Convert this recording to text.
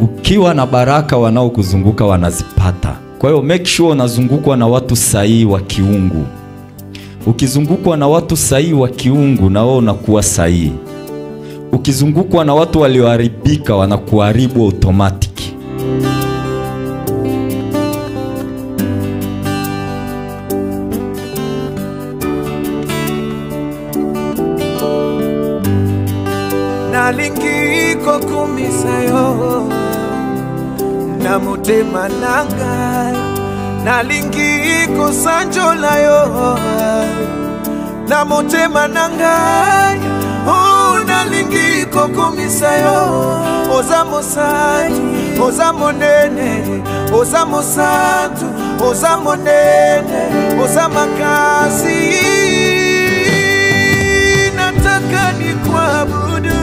Ukiwa na baraka, wanaokuzunguka wanazipata. Kwa hiyo make sure unazungukwa na watu sahihi wa kiungu. Ukizungukwa na watu sahihi wa kiungu, na wewe unakuwa sahihi. Ukizungukwa na watu walioharibika, wanakuharibu automatic. Nalingiko kumisayo na mutema nanga, nalingiko sanjolayo na mutema nanga. Nalingiko kumisayo ozamo santu, ozamo nene, ozamo santu, ozamo nene, ozama kasi. Nataka ni kuabudu